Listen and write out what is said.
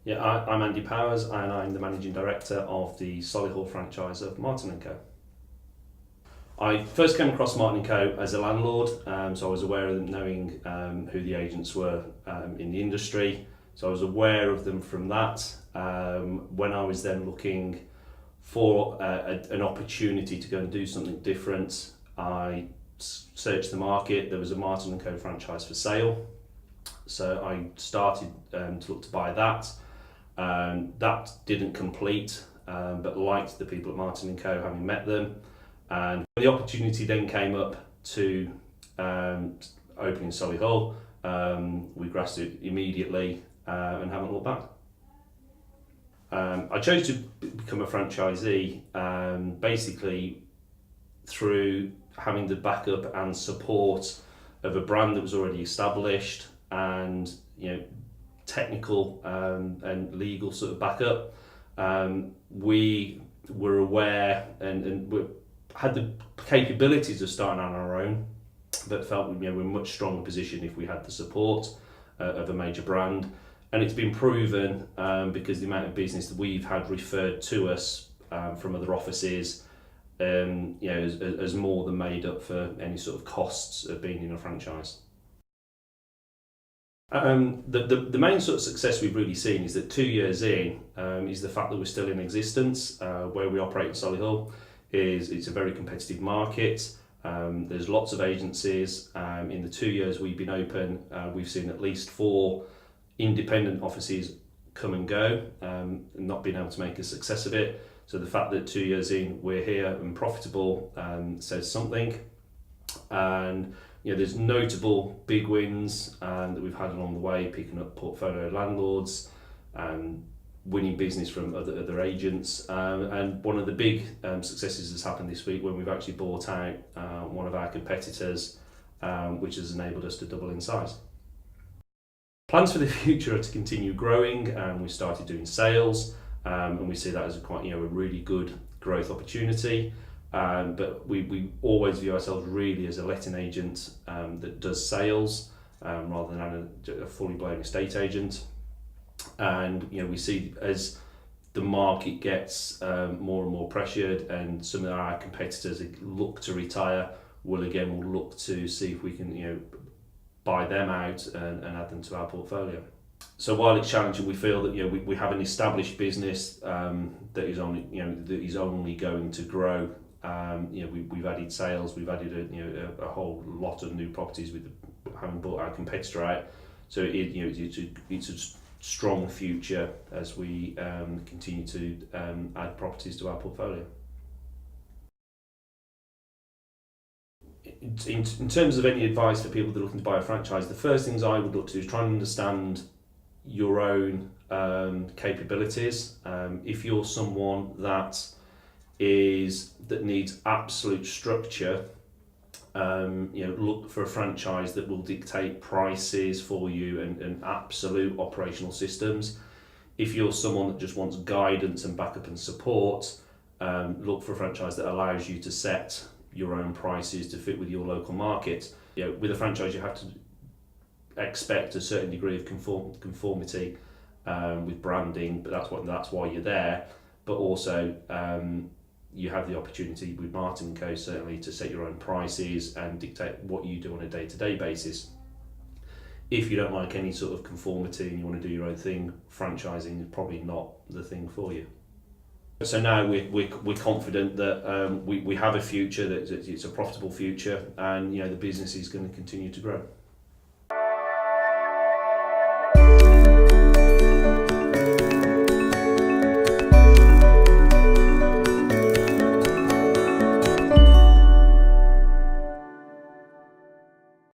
Yeah, I'm Andy Powers and I'm the Managing Director of the Solihull franchise of Martin & Co. I first came across Martin & Co as a landlord, so I was aware of them, knowing who the agents were in the industry. So I was aware of them from that. When I was then looking for an opportunity to go and do something different, I searched the market. There was a Martin & Co franchise for sale. So I started to look to buy that. That didn't complete, but liked the people at Martin & Co, having met them. And the opportunity then came up to open in Solihull. We grasped it immediately and haven't looked back. I chose to become a franchisee basically through having the backup and support of a brand that was already established, and technical and legal sort of backup. We were aware and we had the capabilities of starting on our own, but felt we're in a much stronger position if we had the support of a major brand. And it's been proven because the amount of business that we've had referred to us from other offices has more than made up for any sort of costs of being in a franchise. The main sort of success we've really seen is that 2 years in is the fact that we're still in existence. Where we operate in Solihull it's a very competitive market. There's lots of agencies. In the 2 years we've been open, we've seen at least 4 independent offices come and go, and not being able to make a success of it. So the fact that 2 years in we're here and profitable says something. And there's notable big wins that we've had along the way, picking up portfolio landlords, winning business from other agents. And one of the big successes has happened this week when we've actually bought out one of our competitors, which has enabled us to double in size. Plans for the future are to continue growing. We started doing sales, and we see that as a really good growth opportunity. But we always view ourselves really as a letting agent that does sales rather than a fully blown estate agent. And we see as the market gets more and more pressured, and some of our competitors look to retire, we'll look to see if we can buy them out and add them to our portfolio. So while it's challenging, we feel that we have an established business that is only going to grow. We've added sales, we've added a whole lot of new properties with having bought our competitor out. So it's a strong future as we continue to add properties to our portfolio. In terms of any advice for people that are looking to buy a franchise, the first things I would look to is try and understand your own capabilities. If you're someone that needs absolute structure, look for a franchise that will dictate prices for you and absolute operational systems. If you're someone that just wants guidance and backup and support, look for a franchise that allows you to set your own prices to fit with your local market. With a franchise, you have to expect a certain degree of conformity with branding, but that's why you're there. But also you have the opportunity with Martin & Co certainly to set your own prices and dictate what you do on a day-to-day basis. If you don't like any sort of conformity and you want to do your own thing, franchising is probably not the thing for you. So now we're confident that we have a future, that it's a profitable future, and the business is going to continue to grow.